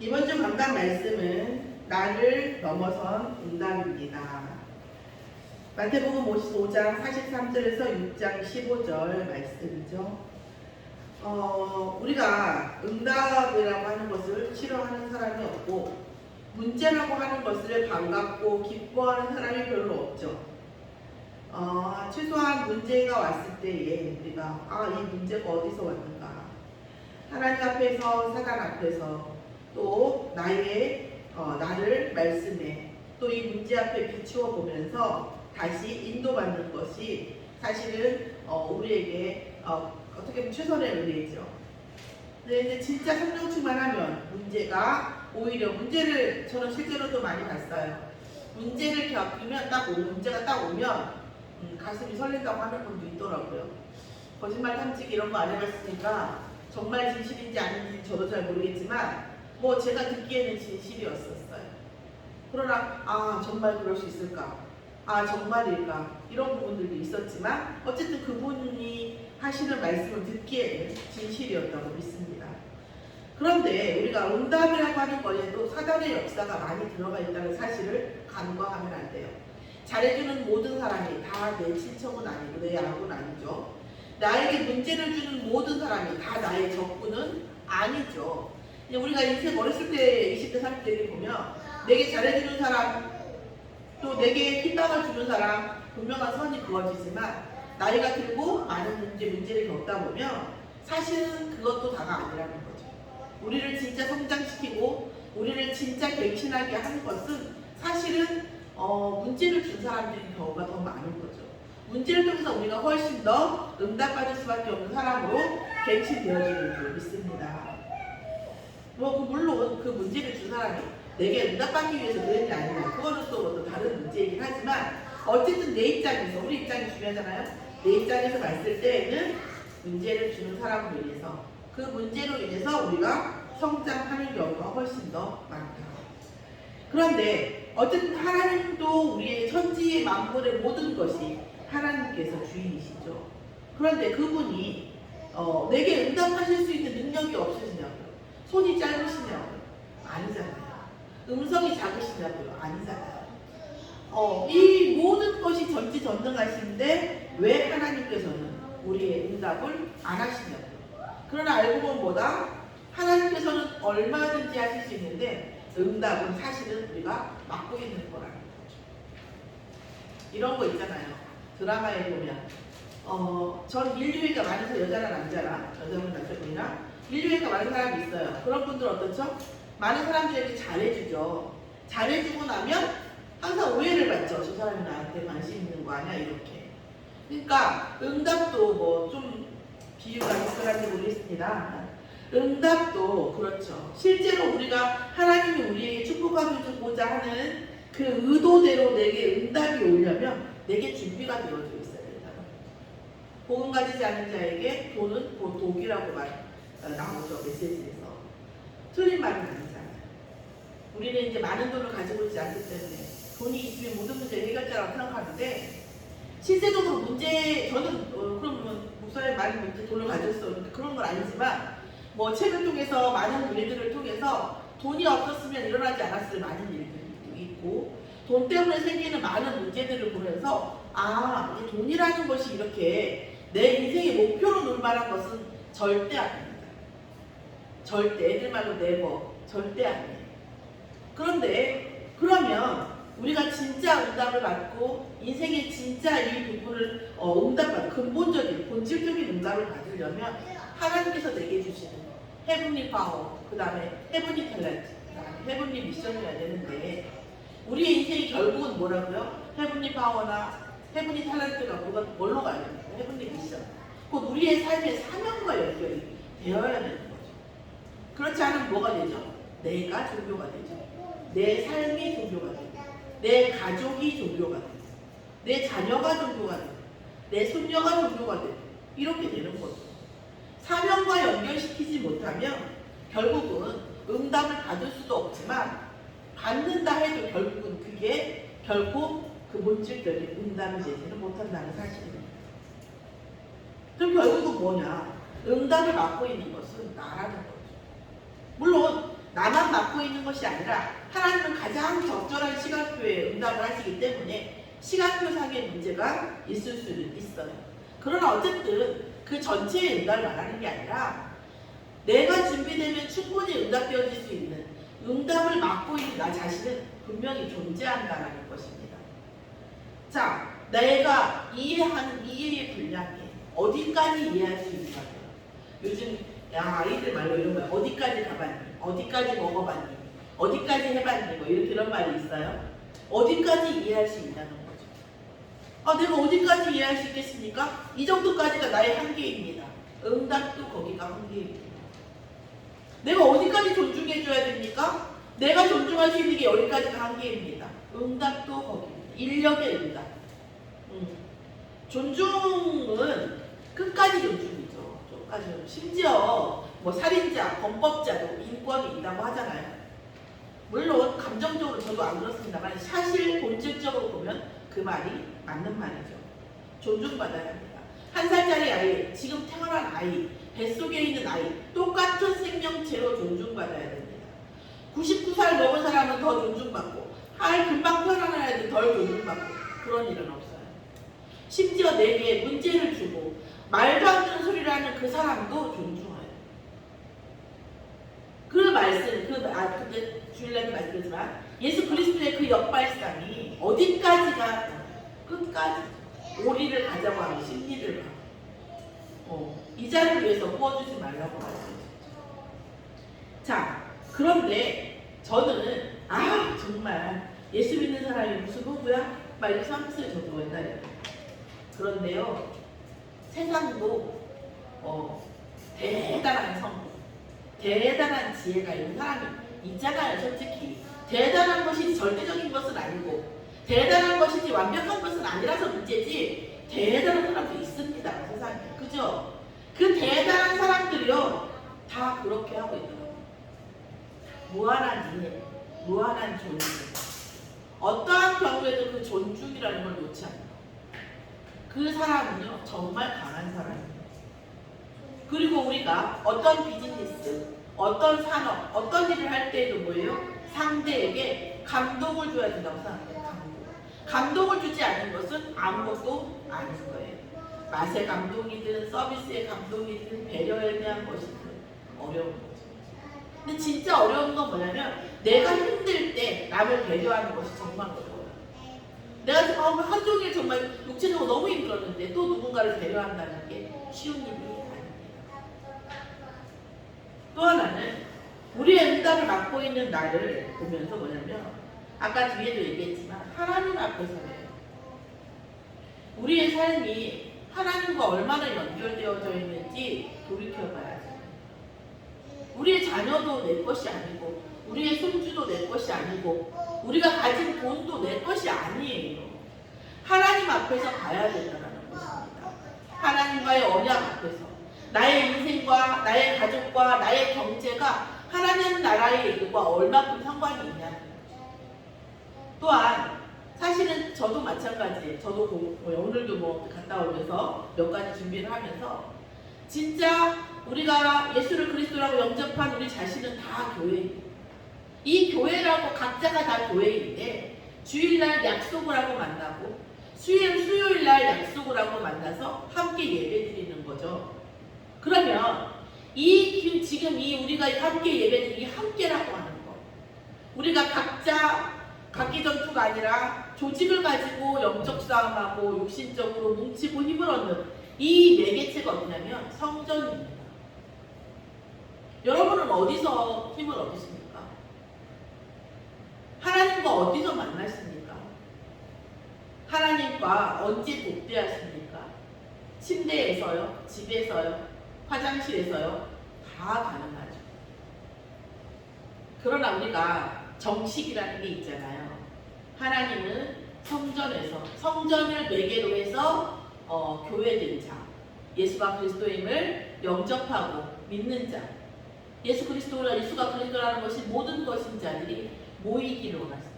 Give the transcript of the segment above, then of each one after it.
이번 주 감당 말씀은 나를 넘어선 응답입니다. 마태복음 55장 43절에서 6장 15절 말씀이죠. 우리가 응답이라고 하는 것을 싫어하는 사람이 없고 문제라고 하는 것을 반갑고 기뻐하는 사람이 별로 없죠. 최소한 문제가 왔을 때에 우리가 이 문제가 어디서 왔는가, 하나님 앞에서, 사단 앞에서, 또 나를 말씀에, 또 이 문제 앞에 비추어 보면서 다시 인도받는 것이 사실은 우리에게 어떻게 보면 최선의 은혜이죠. 근데 이제 진짜 성령 충만하면 오히려 문제를 저는 실제로도 많이 봤어요. 문제를 겪으면 문제가 딱 오면 가슴이 설렌다고 하는 분도 있더라고요. 거짓말 탐지기 이런 거 안 해봤으니까 정말 진실인지 아닌지 저도 잘 모르겠지만 제가 듣기에는 진실이었었어요. 그러나 정말 그럴 수 있을까? 정말일까? 이런 부분들도 있었지만 어쨌든 그분이 하시는 말씀을 듣기에는 진실이었다고 믿습니다. 그런데 우리가 응답이라고 하는 거에도 사단의 역사가 많이 들어가 있다는 사실을 간과하면 안 돼요. 잘해주는 모든 사람이 다 내 친척은 아니고 내 양은 아니죠. 나에게 문제를 주는 모든 사람이 다 나의 적군은 아니죠. 우리가 인생 어렸을 때 20대 30대를 보면 내게 잘해주는 사람, 또 내게 희망을 주는 사람, 분명한 선이 그어지지만 나이가 들고 많은 문제를 겪다 보면 사실은 그것도 다가 아니라는 거죠. 우리를 진짜 성장시키고 우리를 진짜 갱신하게 하는 것은 사실은 문제를 준 사람들이 경우가 더 많은 거죠. 문제를 통해서 우리가 훨씬 더 응답받을 수밖에 없는 사람으로 갱신되어지는 줄 믿습니다. 물론 그 문제를 준 사람이 내게 응답받기 위해서 그랬냐 아니냐, 그거는 또 다른 문제이긴 하지만 어쨌든 내 입장에서, 우리 입장이 중요하잖아요. 내 입장에서 봤을 때에는 문제를 주는 사람으로 인해서, 그 문제로 인해서 우리가 성장하는 경우가 훨씬 더 많다. 그런데 어쨌든 하나님도 우리의 천지의 만물의 모든 것이 하나님께서 주인이시죠. 그런데 그분이 내게 응답하실 수 있는 능력이 없으시냐고요? 손이 짧으시냐고요? 아니잖아요. 음성이 작으시냐고요? 아니잖아요. 이 모든 것이 전지전능하신데 왜 하나님께서는 우리의 응답을 안 하시냐고요? 그러나 알고 보면 하나님께서는 얼마든지 하실 수 있는데 응답은 사실은 우리가 맡고 있는 거라는 거죠. 이런 거 있잖아요. 드라마에 보면 전 인류애가 많아서 여자나 여자분 남자분이나 인류애가 많은 사람이 있어요. 그런 분들 어떻죠? 많은 사람들에게 잘해주죠. 잘해주고 나면 항상 오해를 받죠. 저 사람이 나한테 관심 있는 거 아니야? 이렇게. 그러니까 응답도 좀 비유가 적절한지 모르겠습니다. 응답도 그렇죠. 실제로 우리가 하나님이 우리에게 축복하고 주고자 하는 그 의도대로 내게 응답이 오려면 내게 준비가 되어져 있어야 된다. 복음 가지지 않은 자에게 돈은 곧 독이라고 나오죠. 메시지에서. 틀린 말은 아니잖아요. 우리는 이제 많은 돈을 가지고 있지 않기 때문에 돈이 있으면 모든 문제를 해결자라고 생각하는데, 실제적으로 저는 그럼 목사님 많은 문제 돈을 가졌어, 그런 건 아니지만 책을 통해서 많은 일들을 통해서 돈이 없었으면 일어나지 않았을 많은 일들이 있고, 돈 때문에 생기는 많은 문제들을 보면서 이 돈이라는 것이 이렇게 내 인생의 목표로 놓을 만한 것은 절대 아닙니다. 절대, 애들 말로 네버, 절대 아니에요. 그런데 그러면 우리가 진짜 응답을 받고 인생의 진짜 이 부분을 응답받는 근본적인 본질적인 응답을 받으려면 하나님께서 내게 주시는 헤븐리 파워, 그 다음에 헤븐리 탤런트, 그 다음에 헤븐리 미션이어야 되는데, 우리의 인생이 결국은 뭐라고요? 헤븐리 파워나 헤븐리 탤런트가 뭘로 가야 됩니까? 헤븐리 미션. 곧 우리의 삶의 사명과 연결이 되어야 되는 거죠. 그렇지 않으면 뭐가 되죠? 내가 종교가 되죠. 내 삶이 종교가 되죠. 내 가족이 종교가 되고, 내 자녀가 종교가 되고, 내 손녀가 종교가 되고, 이렇게 되는 거죠. 사명과 연결시키지 못하면 결국은 응답을 받을 수도 없지만, 받는다 해도 결국은 그게 결코 그 본질적인 응답이 되지는 못한다는 사실입니다. 그럼 결국은 뭐냐? 응답을 맡고 있는 것은 나라는 거죠. 물론 나만 맡고 있는 것이 아니라 하나님은 가장 적절한 시간표에 응답을 하시기 때문에 시간표상의 문제가 있을 수는 있어요. 그러나 어쨌든 그 전체의 응답을 말하는 게 아니라 내가 준비되면 충분히 응답되어질 수 있는 응답을 맡고 있는 나 자신은 분명히 존재한다는 것입니다. 자, 내가 이해하는 이해의 분량이 어디까지 이해할 수 있어요? 요즘 아이들 말로 이런 거야. 어디까지 가봤니? 어디까지 먹어봤니? 어디까지 해봤니? 뭐 이런 말이 있어요. 어디까지 이해할 수 있다는 거죠. 내가 어디까지 이해할 수 있겠습니까? 이 정도까지가 나의 한계입니다. 응답도 거기가 한계입니다. 내가 어디까지 존중해줘야 됩니까? 내가 존중할 수 있는 게 여기까지가 한계입니다. 응답도 거기입니다. 인력의 응답. 존중은 끝까지 존중이죠. 끝까지 존중. 심지어 뭐 살인자, 범법자도 인권이 있다고 하잖아요. 물론 감정적으로 저도 안 그렇습니다만 사실 본질적으로 보면 그 말이 맞는 말이죠. 존중받아야 합니다. 1살짜리 아이, 지금 태어난 아이, 뱃속에 있는 아이 똑같은 생명체로 존중받아야 됩니다. 99살 먹은 사람은 더 존중받고 금방 태어난 아이들 덜 존중받고 그런 일은 없어요. 심지어 내게 문제를 주고 말도 안 되는 소리를 하는 그 사람도 존중해요. 그 말씀, 근데 주일날도 말씀드렸지만 예수 그리스도의 그 역발상이 어디까지가 끝까지 오리를 가자고 하고 심리를 가고 이 자를 위해서 구워주지 말라고 말씀하셨죠. 자, 그런데 저는 정말 예수 믿는 사람이 무슨 호구야? 막 이렇게 생각했어요. 저도 옛날에. 그런데요, 세상도 대단한 성공, 대단한 지혜가 있는 사람이 있잖아요. 솔직히 대단한 것이 절대적인 것은 아니고 대단한 것이지 완벽한 것은 아니라서 문제지 대단한 사람도 있습니다. 세상에. 그죠? 그 대단한 사람들이요 다 그렇게 하고 있더라고요. 무한한 이해, 무한한 존중. 어떠한 경우에도 그 존중이라는 걸 놓지 않아요. 그 사람은요 정말 강한 사람이에요. 그리고 우리가 어떤 비즈니스, 어떤 산업, 어떤 일을 할 때에도 뭐예요? 상대에게 감동을 줘야 된다고 생각해요. 감동을 주지 않는 것은 아무것도 아닌 거예요. 맛의 감동이든 서비스의 감동이든 배려에 대한 것이든 어려운 거죠. 근데 진짜 어려운 건 뭐냐면 내가 힘들 때 남을 배려하는 것이 정말 어려워요. 내가 정말 하루 종일 정말 육체적으로 너무 힘들었는데 또 누군가를 배려한다는 게 쉬운 일이 아닙니다. 또 하나는 우리의 응답을 맡고 있는 나를 보면서 뭐냐면 아까 뒤에도 얘기했지만 하나님 앞에서는 우리의 삶이 하나님과 얼마나 연결되어져 있는지 돌이켜봐야죠. 우리의 자녀도 내 것이 아니고 우리의 손주도 내 것이 아니고 우리가 가진 돈도 내 것이 아니에요. 하나님 앞에서 봐야 된다는 것입니다. 하나님과의 언약 앞에서 나의 인생과 나의 가족과 나의 경제가 하나님 나라의 일과 얼마큼 상관이 있냐는 거죠. 또한 사실은 저도 마찬가지예요. 저도 오늘도 갔다 오면서 몇 가지 준비를 하면서 진짜 우리가 예수를 그리스도라고 영접한 우리 자신은 다 교회입니다. 이 교회라고 각자가 다 교회인데 주일날 약속을 하고 만나고 수요일날 약속을 하고 만나서 함께 예배드리는 거죠. 그러면 지금 우리가 함께 예배드리기 함께라고 하는 거. 우리가 각자 각기 전투가 아니라 조직을 가지고 영적 싸움하고 육신적으로 뭉치고 힘을 얻는 이 매개체가 어디냐면 성전입니다. 여러분은 어디서 힘을 얻으십니까? 하나님과 어디서 만나십니까? 하나님과 언제 독대하십니까? 침대에서요? 집에서요? 화장실에서요? 다 가능하죠. 그러나 우리가 정식이라는 게 있잖아요. 하나님은 성전을 매개로 해서 교회된 자, 예수가 그리스도임을 영접하고 믿는 자, 예수가 그리스도라는 것이 모든 것인 자들이 모이기를 원하십니다.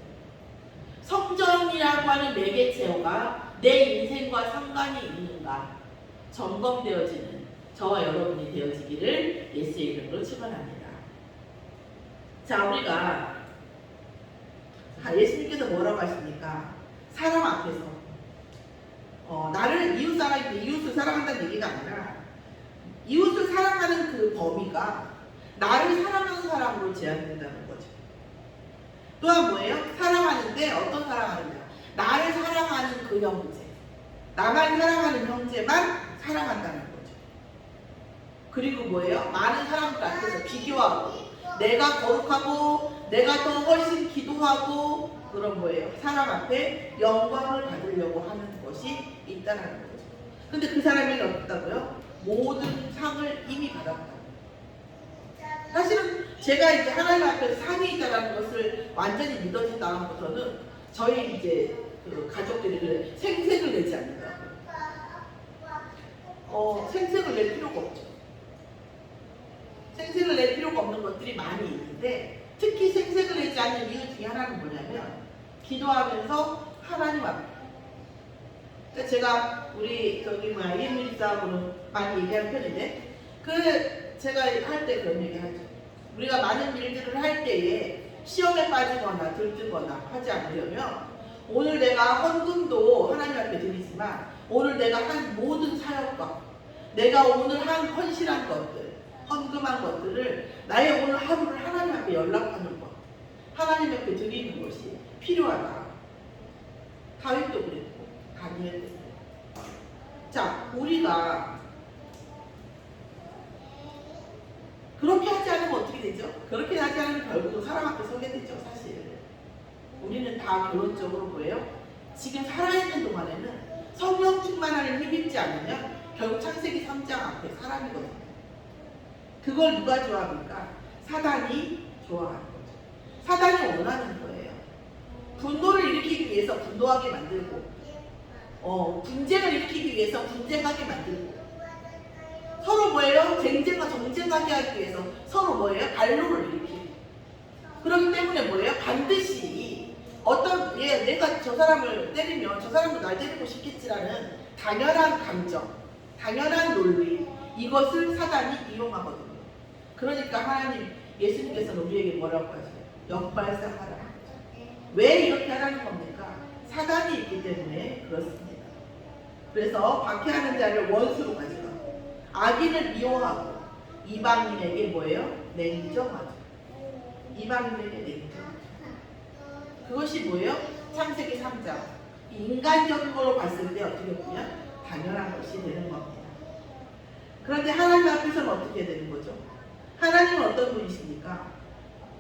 성전이라고 하는 매개체가 내 인생과 상관이 있는가 점검되어지는 저와 여러분이 되어지기를 예수의 이름으로 축원합니다. 자, 우리가 예수님께서 뭐라고 하십니까? 사람 앞에서 나를 이웃을 사랑한다는 얘기가 아니라 이웃을 사랑하는 그 범위가 나를 사랑하는 사람으로 제한된다는 거죠. 또한 뭐예요? 사랑하는데 어떤 사랑하느냐? 나를 사랑하는 그 형제, 나만 사랑하는 형제만 사랑한다는 거죠. 그리고 뭐예요? 많은 사람들 앞에서 비교하고 내가 거룩하고 내가 더 훨씬 기도하고 그런 뭐예요? 사람 앞에 영광을 받으려고 하는 것이 있다는 거죠. 근데 그 사람이 어떻다고요? 모든 상을 이미 받았다. 사실은 제가 이제 하나님 앞에서 상이 있다는 것을 완전히 믿어진 다음부터는 저희 이제 그 가족들이 생색을 내지 않는다고. 생색을 낼 필요가 없죠. 생색을 낼 필요가 없는 것들이 많이 있는데 특히 생색을 내지 않는 이유 중에 하나는 뭐냐면 기도하면서 하나님 앞에. 그러니까 제가 우리 이민사하고는 많이 얘기하는 편인데 제가 할 때 그런 얘기 하죠. 우리가 많은 일들을 할 때에 시험에 빠지거나 들뜨거나 하지 않으려면 오늘 내가 헌금도 하나님 앞에 드리지만 오늘 내가 한 모든 사역과 내가 오늘 한 헌신한 것들, 헌금한 것들을 나의 오늘 하루를 하나님 앞에 연락하는 것, 하나님 앞에 드리는 것이 필요하다. 다윗도 그랬고 다니엘도 그랬고. 자, 우리가 그렇게 하지 않으면 어떻게 되죠? 그렇게 하지 않으면 결국은 사람 앞에 서게 되죠, 사실. 우리는 다 결론적으로 뭐예요? 지금 살아있는 동안에는 성령 충만하는 힘이 있지 않으면 결국 창세기 3장 앞에 사람이거든요. 그걸 누가 좋아합니까? 사단이 좋아하는 거죠. 사단이 원하는 거예요. 분노를 일으키기 위해서 분노하게 만들고 분쟁을 일으키기 위해서 분쟁하게 만들고 서로 뭐예요? 정쟁하게 하기 위해서 서로 뭐예요? 반론을 일으키고 그렇기 때문에 뭐예요? 반드시 내가 저 사람을 때리면 저 사람도 날 때리고 싶겠지라는 당연한 감정, 당연한 논리 이것을 사단이 이용하거든요. 그러니까 예수님께서는 우리에게 뭐라고 하세요? 역발상하라. 왜 이렇게 하라는 겁니까? 사단이 있기 때문에 그렇습니다. 그래서 박해하는 자를 원수로 가져가고 악인을 미워하고 이방인에게 뭐예요? 냉정하죠. 이방인에게 냉정하죠. 그것이 뭐예요? 창세기 3장. 인간적인 걸로 봤을 때 어떻게 보면 당연한 것이 되는 겁니다. 그런데 하나님 앞에서는 어떻게 되는 거죠? 하나님은 어떤 분이십니까?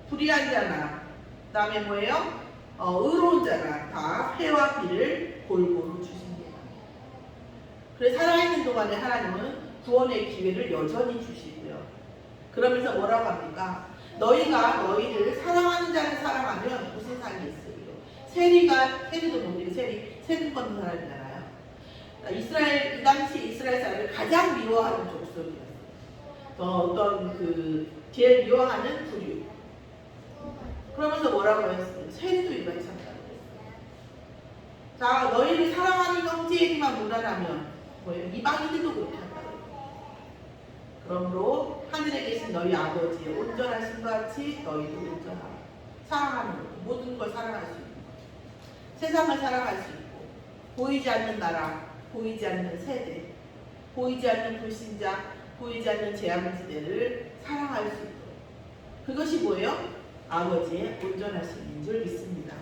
불의한 자나 그 다음에 뭐예요? 의로운 자나 다 해와 비를 골고루 주십니다. 그래서 살아있는 동안에 하나님은 구원의 기회를 여전히 주시고요. 그러면서 뭐라고 합니까? 너희가 너희를 사랑하는 자를 사랑하면 무슨 상이 있으리요? 세리도 뭔지 세금 걷는 사람이잖아요. 이 당시 이스라엘 사람을 가장 미워하는 족속이었어요. 제일 미워하는 부류. 그러면서 뭐라고 했어요? 세리도 이같이 한다고 했어요. 자, 너희를 사랑하는 형제에게만 무난하면 뭐예요? 이방인들도 그렇게 한다고 했어요. 그러므로 하늘에 계신 너희 아버지의 온전하심과 같이 너희도 온전하라. 사랑하는 것, 모든 걸 사랑할 수 있는 것. 세상을 사랑할 수 있고 보이지 않는 나라, 보이지 않는 세대, 보이지 않는 불신자, 보이지 않는 재앙지대를 사랑할 수 있도록. 그것이 뭐예요? 아버지의 온전하심인 줄 믿습니다.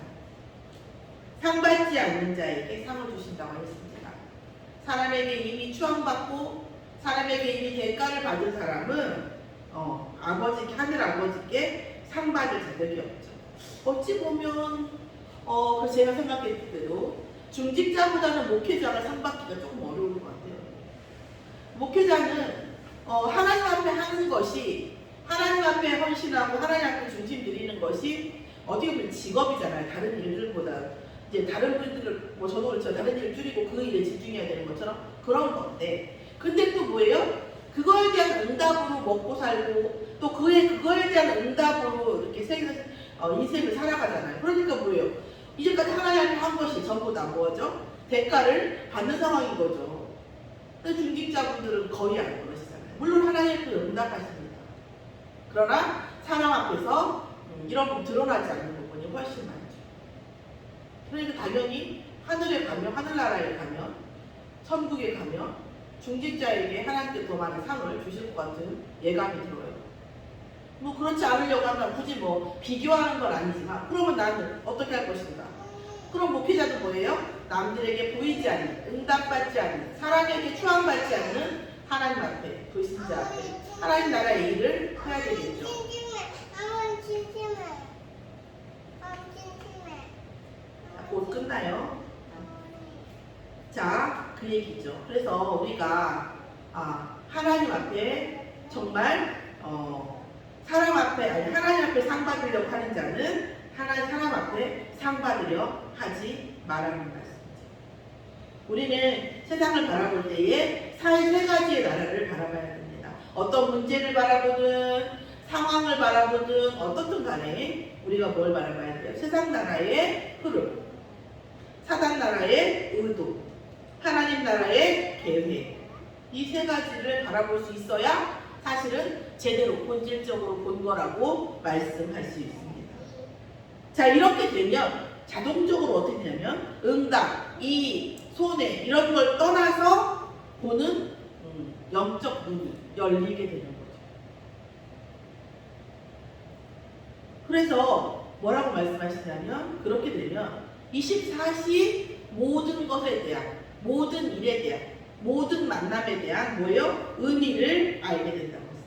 상 받지 않는 자에게 상을 주신다고 했습니다. 사람에게 이미 추앙받고 사람에게 이미 대가를 받은 사람은 하늘 아버지께 상 받을 자격이 없죠. 어찌 보면 제가 생각했을 때도 중직자보다는 목회자가 상 받기가 조금 어려울 것 같아요. 목회자는 하나님 앞에 하는 것이 하나님 앞에 헌신하고 하나님 앞에 중심 드리는 것이 어떻게 보면 직업이잖아요. 다른 일들보다 이제 다른 분들을 저도 그렇죠. 다른 일을 줄이고 그 일에 집중해야 되는 것처럼 그런 건데 근데 또 뭐예요? 그거에 대한 응답으로 먹고 살고 또 그거에 대한 응답으로 이렇게 인생을 살아가잖아요. 그러니까 뭐예요? 이제까지 하나님 한 것이 전부 다 뭐죠? 대가를 받는 상황인 거죠. 근데 중직자분들은 거의 안 그러시잖아요. 물론 하나님 그 응답하십니다. 그러나 사람 앞에서 이런 거 드러나지 않는 부분이 훨씬 많죠. 그러니까 당연히 하늘에 가면, 하늘나라에 가면, 천국에 가면 중직자에게 하나님께 더 많은 상을 주실 것 같은 예감이 들어요. 뭐 그렇지 않으려고 하면 굳이 뭐 비교하는 건 아니지만, 그러면 나는 어떻게 할 것인가? 그럼 목회자도 뭐예요? 남들에게 보이지 않는, 응답받지 않는, 사람에게 추앙받지 않는 하나님 앞에, 불신자 앞에 하나님 나라의 일을 해야 되겠죠. 곧 끝나요. 자, 그 얘기죠. 그래서 우리가 하나님 앞에 정말 사람 앞에, 아니 하나님 앞에 상 받으려고 하는 자는 사람 앞에 상 받으려 하지 말라는 말씀이죠. 우리는 세상을 바라볼 때에 세 가지의 나라를 바라봐야 됩니다. 어떤 문제를 바라보든 상황을 바라보든 어떻든 간에 우리가 뭘 바라봐야 돼요? 세상 나라의 흐름, 사단 나라의 의도, 하나님 나라의 계획, 이 세 가지를 바라볼 수 있어야 사실은 제대로 본질적으로 본 거라고 말씀할 수 있습니다. 자, 이렇게 되면 자동적으로 어떻게 되냐면 응답, 이익, 손해 이런 걸 떠나서 보는 영적 눈이 열리게 되는 거죠. 그래서 뭐라고 말씀하시냐면, 그렇게 되면 24시 모든 것에 대한, 모든 일에 대한, 모든 만남에 대한 뭐예요? 의미를 알게 된다고 했습니다.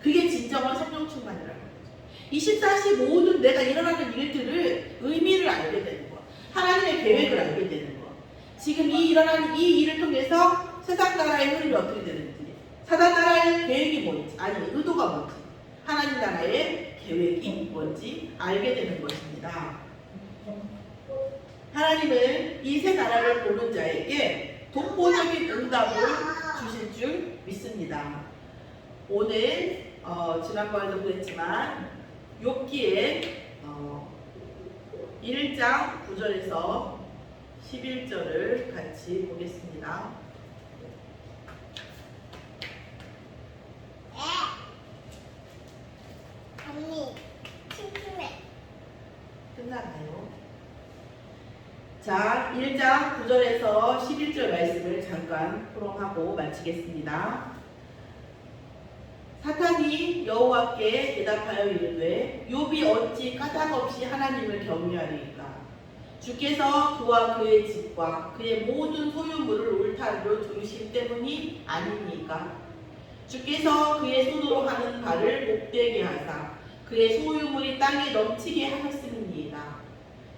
그게 진정한 성령 충만이라는 거죠. 24시 모든 내가 일어나는 일들을 의미를 알게 되는 거, 하나님의 계획을 알게 되는 거, 지금 일어나는 이 일을 통해서 세상 나라의 흐름이 어떻게 되는지, 사단 나라의 계획이 뭔지, 아니 의도가 뭔지, 하나님 나라의 계획이 뭔지 알게 되는 것입니다. 하나님은 이 세 나라를 보는 자에게 독보적인 응답을 주실 줄 믿습니다. 오늘 지난번에도 그랬지만 욥기의 1장 9절에서 11절을 같이 보겠습니다. 끝나나요? 자, 1장 9절에서 11절 말씀을 잠깐 포럼하고 마치겠습니다. 사탄이 여호와께 대답하여 이르되 욥이 어찌 까닭없이 하나님을 경외하리이까? 주께서 그와 그의 집과 그의 모든 소유물을 울타리로 두르신 때문이 아니니까? 주께서 그의 손으로 하는 바를 못되게 하사 그의 소유물이 땅에 넘치게 하셨음이니이다.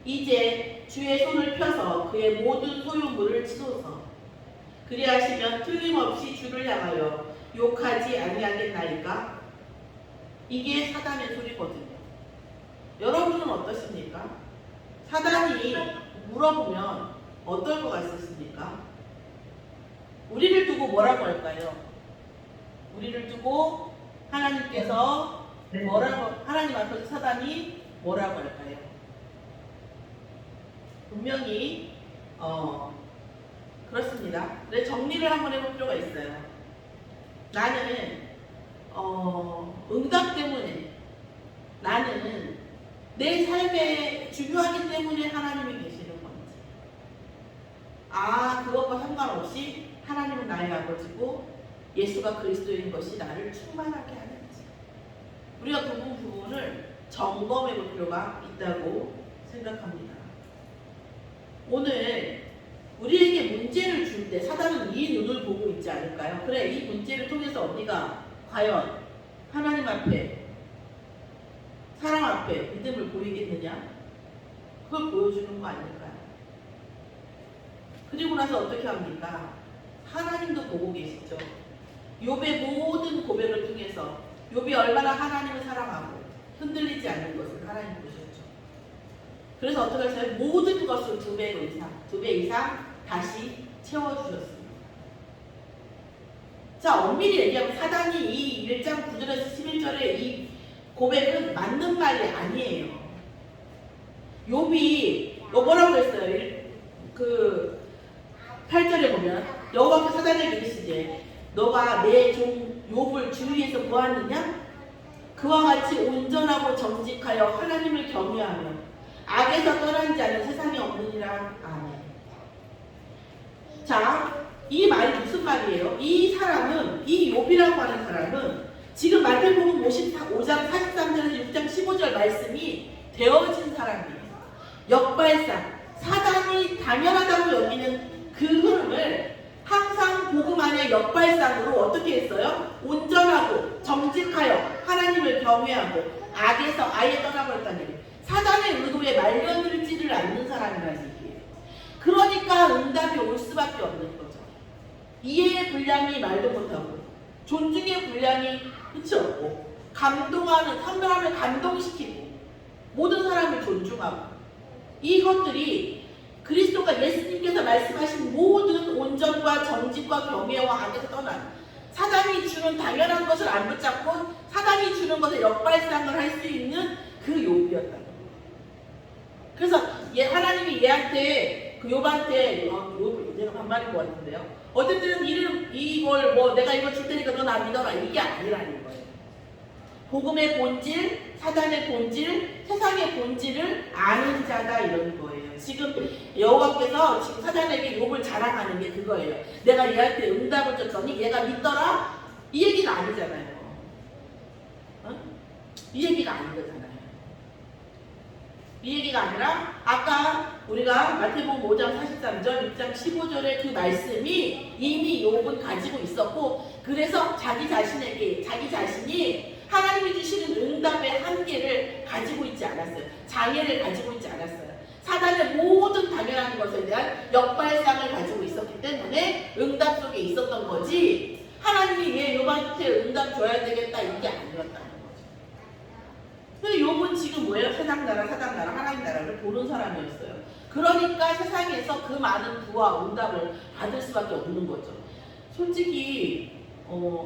이제 주의 손을 펴서 그의 모든 소유물을 치소서. 그리하시면 틀림없이 주를 향하여 욕하지 아니하겠나이까? 이게 사단의 소리거든요. 여러분은 어떠십니까? 사단이 물어보면 어떨 것 같으십니까? 우리를 두고 뭐라고 할까요? 우리를 두고 하나님께서 뭐라고, 하나님 앞에서 사단이 뭐라고 할까요? 분명히 그렇습니다. 근데 정리를 한번 해볼 필요가 있어요. 나는 응답 때문에, 나는 내 삶에 중요하기 때문에 하나님이 계시는 건지, 그것과 상관없이 하나님은 나의 아버지고 예수가 그리스도인 것이 나를 충만하게 하는지, 우리가 그 부분을 점검해 볼 필요가 있다고 생각합니다. 오늘 우리에게 문제를 줄 때 사단은 이 눈을 보고 있지 않을까요? 그래, 이 문제를 통해서 언니가 과연 하나님 앞에, 사랑 앞에 믿음을 보이겠느냐? 그걸 보여주는 거 아닐까요? 그리고 나서 어떻게 합니까? 하나님도 보고 계시죠. 욥의 모든 고백을 통해서 욥이 얼마나 하나님을 사랑하고 흔들리지 않는 것을 하나님 보셨죠. 그래서 어떻게 하세요? 모든 것을 2배 이상 다시 채워주셨습니다. 자, 엄밀히 얘기하면 사단이 이 1장 9절에서 11절의 이 고백은 맞는 말이 아니에요. 욥이 뭐라고 했어요? 그 8절에 보면 여호와께서 사단에게 이르시되 너가 내 종 욥을 주위에서 보았느냐? 그와 같이 온전하고 정직하여 하나님을 경외하며 악에서 떠난 자는 세상에 없느니라. 아멘. 자, 이 말이 무슨 말이에요? 이 사람은, 이 욥이라고 하는 사람은 지금 마태복음 5장 43절에서 6장 15절 말씀이 되어진 사람이에요. 역발상, 사단이 당연하다고 여기는 그 흐름을 항상 복음 안에 역발상으로 어떻게 했어요? 온전하고 정직하여 하나님을 경외하고 악에서 아예 떠나버렸다는 얘기예요. 사단의 의도에 말려들지를 않는 사람이라는 얘기예요. 그러니까 응답이 올 수밖에 없는 거죠. 이해의 분량이 말도 못하고 존중의 분량이 끝이 없고 감동하는 사람을 감동시키고 모든 사람을 존중하고 이것들이 그리스도가 예수님께서 말씀하신 모든 온전과 정직과 경외와 악에서 떠난 사단이 주는 당연한 것을 안 붙잡고 사단이 주는 것에 역발상을 할 수 있는 그 욥이었다는 거예요. 그래서 하나님이 얘한테 그 욥한테 내가 반말인 것 같은데요. 어쨌든 이걸 내가 이거 줄 테니까 너 나 믿어라 이게 아니라는 거예요. 복음의 본질, 사단의 본질, 세상의 본질을 아는 자다 이런 거예요. 지금 여호와께서 지금 사단에게 욥을 자랑하는 게 그거예요. 내가 얘한테 응답을 줬더니 얘가 믿더라? 이 얘기가 아니잖아요. 어? 이 얘기가 아닌 거잖아요. 이 얘기가 아니라 아까 우리가 마태복음 5장 43절, 6장 15절의 그 말씀이 이미 욥은 가지고 있었고 그래서 자기 자신이 하나님이 주시는 응답의 한계를 가지고 있지 않았어요. 장애를 가지고 있지 않았어요. 사단의 모든 당연한 것에 대한 역발상을 가지고 있었기 때문에 응답 속에 있었던 거지 하나님이 얘 욥한테 응답 줘야 되겠다 이게 아니었다는 거죠. 근데 욥은 지금 뭐예요? 세상 나라, 사단 나라, 하나님 나라를 보는 사람이었어요. 그러니까 세상에서 그 많은 부와 응답을 받을 수밖에 없는 거죠. 솔직히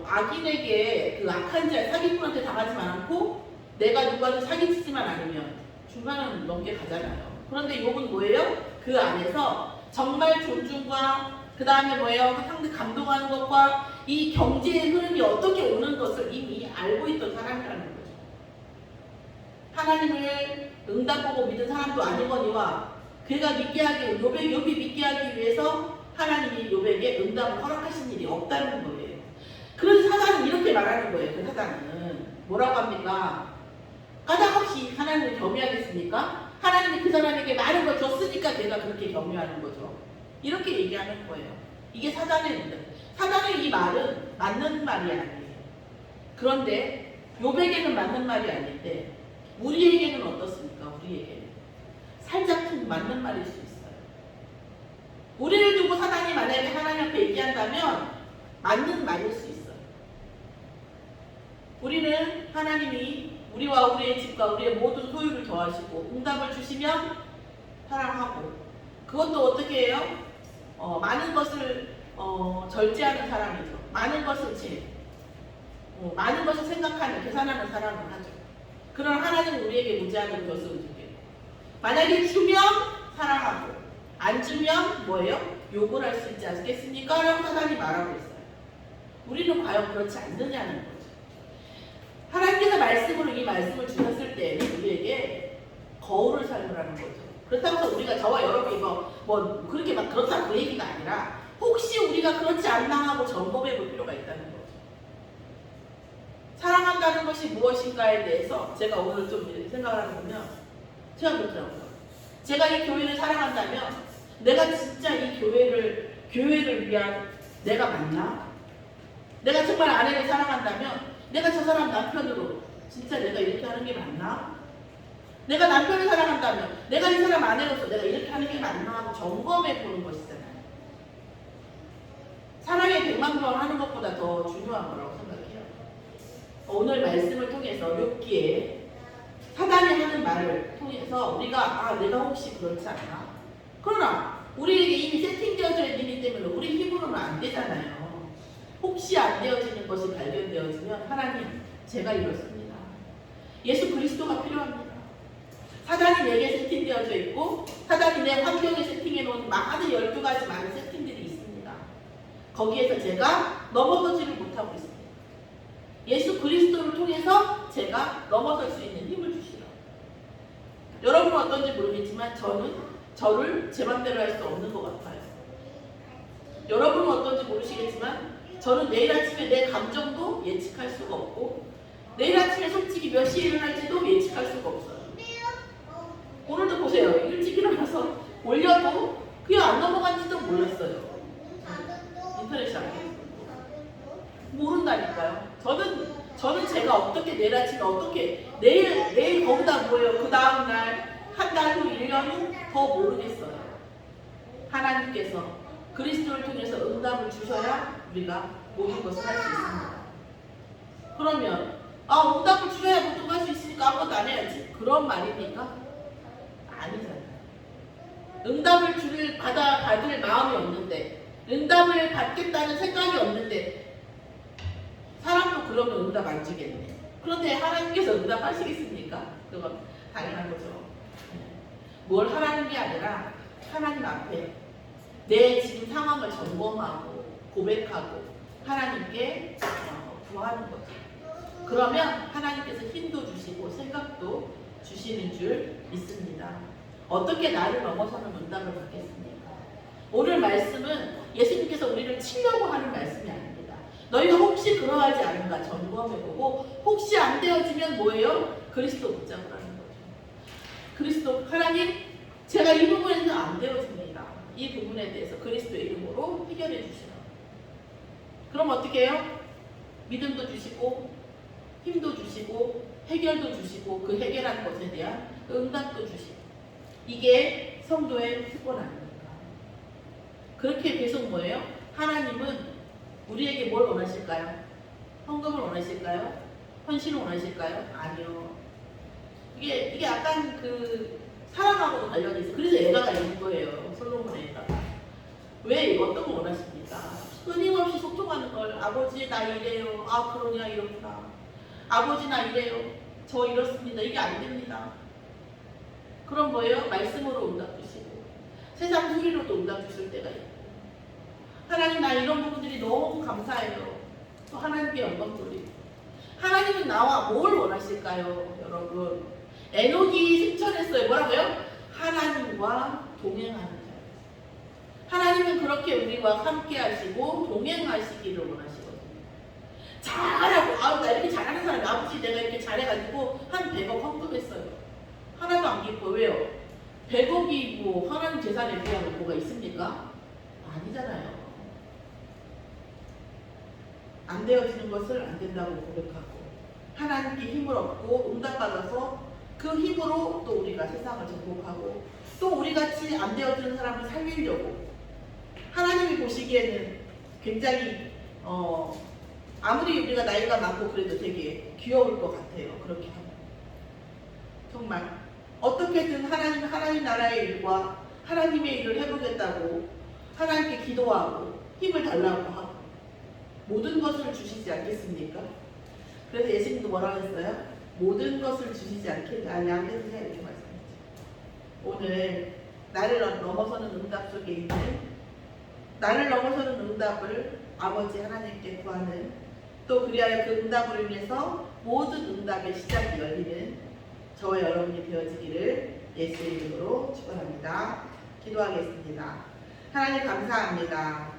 악인에게 그 악한 자, 사기꾼한테 당하지만 않고 내가 누구한테 사기치지만 않으면 중간은 넘게 가잖아요. 그런데 욥은 뭐예요? 그 안에서 정말 존중과 그 다음에 뭐예요? 상대 감동하는 것과 이 경제의 흐름이 어떻게 오는 것을 이미 알고 있던 사람이라는 거죠. 하나님을 응답 보고 믿은 사람도 아니거니와 그가 욥이 믿게 하기 위해서 하나님이 욥에게 응답을 허락하신 일이 없다는 거예요. 그래서 사단은 이렇게 말하는 거예요. 그 사단은 뭐라고 합니까? 까닭없이 하나님을 경외하겠습니까? 하나님이 그 사람에게 많은 걸 줬으니까 내가 그렇게 경외하는 거죠. 이렇게 얘기하는 거예요. 이게 사단의 문제. 사단의 이 말은 맞는 말이 아니에요. 그런데 욥에게는 맞는 말이 아닌데 우리에게는 어떻습니까? 우리에게는 살짝 맞는 말일 수 있어요. 우리를 두고 사단이 만약에 하나님 앞에 얘기한다면 맞는 말일 수 있어요. 우리는 하나님이 우리와 우리의 집과 우리의 모든 소유를 더하시고 응답을 주시면 사랑하고 그것도 어떻게 해요? 많은 것을 절제하는 사람이죠. 많은 것을 많은 것을 생각하는 계산하는 사람을 하죠. 그런 하나님은 우리에게 무제한으로 것을 주게. 만약에 주면 사랑하고 안 주면 뭐예요? 욕을 할 수 있지 않겠습니까? 라고 사단이 말하고 있어요. 우리는 과연 그렇지 않느냐는 거죠. 하나님께서 말씀으로 이 말씀을 주셨을 때 우리에게 거울을 삶으라는 거죠. 그렇다고 해서 우리가 저와 여러분이 뭐 그렇게 막 그렇다 그 얘기가 아니라 혹시 우리가 그렇지 않나 하고 점검해 볼 필요가 있다는 거죠. 사랑한다는 것이 무엇인가에 대해서 제가 오늘 좀 생각을 하면 제가 그렇더라고요. 제가 이 교회를 사랑한다면 내가 진짜 이 교회를 위한 내가 맞나? 내가 정말 아내를 사랑한다면 내가 저 사람 남편으로 진짜 내가 이렇게 하는 게 맞나? 내가 남편을 사랑한다면 내가 이 사람 아내로서 내가 이렇게 하는 게 맞나 하고 점검해 보는 것이잖아요. 사랑의 100만 번 하는 것보다 더 중요한 거라고 생각해요. 오늘 말씀을 통해서 욥기에 사단이 하는 말을 통해서 우리가 내가 혹시 그렇지 않나? 그러나 우리에게 이미 세팅되어져 있는 일 때문에 우리 힘으로는 안 되잖아요. 혹시 안 되어지는 것이 발견되어지면 하나님 제가 이렇습니다. 예수 그리스도가 필요합니다. 사단이 내게 세팅되어져 있고 사단이 내 환경에 세팅해 놓은 많은 12가지 많은 세팅들이 있습니다. 거기에서 제가 넘어서지를 못하고 있습니다. 예수 그리스도를 통해서 제가 넘어설 수 있는 힘을 주시라. 여러분은 어떤지 모르겠지만 저를 제 맘대로 할 수 없는 것 같아요. 여러분은 어떤지 모르시겠지만 저는 내일 아침에 내 감정도 예측할 수가 없고 내일 아침에 솔직히 몇 시에 일어날지도 예측할 수가 없어요. 오늘도 보세요. 일찍 일어나서 올려도 그냥 안 넘어간지도 몰랐어요. 인터넷이 안 돼요. 모른다니까요. 저는 제가 어떻게 내일 아침에 어떻게 내일 거기다 뭐예요. 그 다음날 한 달 후 1년 후 더 모르겠어요. 하나님께서 그리스도를 통해서 응답을 주셔야 우리가 모든 것을 할 수 있습니다. 그러면 응답을 주셔야 모든 걸 할 수 있으니까 아무것도 안 해야지. 그런 말입니까? 아니잖아요. 응답을 받을 마음이 없는데 응답을 받겠다는 생각이 없는데 사람도 그러면 응답 안 주겠네. 그런데 하나님께서 응답하시겠습니까? 그건 당연한 거죠. 뭘 하라는 게 아니라 하나님 앞에 내 지금 상황을 점검하고 고백하고 하나님께 구하는 거죠. 그러면 하나님께서 힘도 주시고 생각도 주시는 줄 믿습니다. 어떻게 나를 넘어서는 응답을 받겠습니까? 오늘 말씀은 예수님께서 우리를 치려고 하는 말씀이 아닙니다. 너희가 혹시 그러하지 않은가 점검해보고 혹시 안 되어지면 뭐예요? 그리스도 붙잡으라는 거죠. 그리스도 하나님 제가 이 부분에서 안 되어집니다. 이 부분에 대해서 그리스도의 이름으로 해결해 주시라. 그럼 어떻게 해요? 믿음도 주시고 힘도 주시고 해결도 주시고 그 해결한 것에 대한 응답도 주시고 이게 성도의 특권 아닙니까? 그렇게 계속 뭐예요? 하나님은 우리에게 뭘 원하실까요? 헌금을 원하실까요? 헌신을 원하실까요? 아니요. 이게 약간 그 사랑하고도 관련이 있어요. 그래서 애가가 있는 거예요. 솔로몬의 애가가. 왜 어떤 걸 원하십니까? 끊임없이 소통하는 걸. 아버지 나 이래요. 그러냐 이렇구나. 아버지 나 이래요. 저 이렇습니다. 이게 안 됩니다. 그럼 뭐예요? 말씀으로 응답 주시고 세상 소리로도 응답 주실 때가 있고 하나님 나 이런 부분들이 너무 감사해요. 또 하나님께 영광 돌리고 하나님은 나와 뭘 원하실까요? 여러분 에녹이 승천했어요. 뭐라고요? 하나님과 동행하는 자. 하나님은 그렇게 우리와 함께 하시고 동행하시기를 원하시거든요. 잘하고 나 이렇게 잘하는 사람이 아버지 내가 이렇게 잘해가지고 한 100억 헌금했어요. 하나도 안 기뻐. 왜요? 100억이 뭐 하나님 재산에 비하면 뭐가 있습니까? 아니잖아요. 안 되어지는 것을 안 된다고 고백하고 하나님께 힘을 얻고 응답받아서 그 힘으로 또 우리가 세상을 정복하고 또 우리같이 안 되어지는 사람을 살리려고 하나님이 보시기에는 굉장히 아무리 우리가 나이가 많고 그래도 되게 귀여울 것 같아요. 그렇게 하면 정말 어떻게든 하나님 나라의 일과 하나님의 일을 해보겠다고 하나님께 기도하고 힘을 달라고 하고 모든 것을 주시지 않겠습니까? 그래서 예수님도 뭐라고 했어요? 모든 것을 주시지 않겠느냐 이렇게 말씀했죠. 오늘 나를 넘어서는 응답 속에 있는 나를 넘어서는 응답을 아버지 하나님께 구하는 또 그리하여 그 응답으로 인해서 모든 응답의 시작이 열리는 저와 여러분이 되어지기를 예수의 이름으로 축원합니다. 기도하겠습니다. 하나님 감사합니다.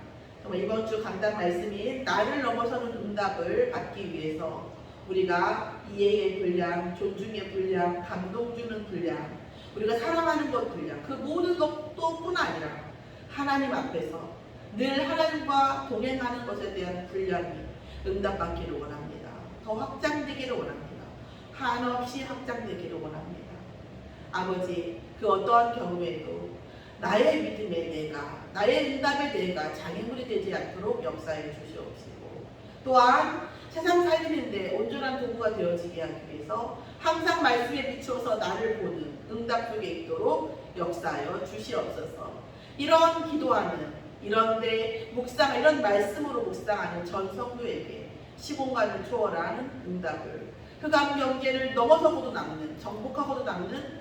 정말 이번 주 강단 말씀인 나를 넘어서는 응답을 받기 위해서 우리가 이해의 분량, 존중의 분량, 감동 주는 분량, 우리가 사랑하는 것 분량, 그 모든 것뿐 아니라 하나님 앞에서 늘 하나님과 동행하는 것에 대한 분량이 응답받기를 원합니다. 더 확장되기를 원합니다. 한없이 확장되기를 원합니다. 아버지, 그 어떠한 경우에도 나의 믿음의 내가, 나의 응답의 내가 장애물이 되지 않도록 역사해 주시옵시고 또한 세상 살리는데 온전한 도구가 되어지게 하기 위해서 항상 말씀에 비추어서 나를 보는 응답 속에 있도록 역사하여 주시옵소서. 이런 기도하는 이런데 이런 말씀으로 묵상하는 전 성도에게 시공간을 초월하는 응답을 흑암 경계를 넘어서고도 남는 정복하고도 남는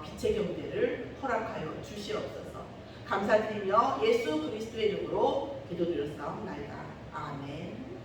빛의 경계를 허락하여 주시옵소서. 감사드리며 예수 그리스도의 이름으로 기도드렸사옵나이다. 아멘.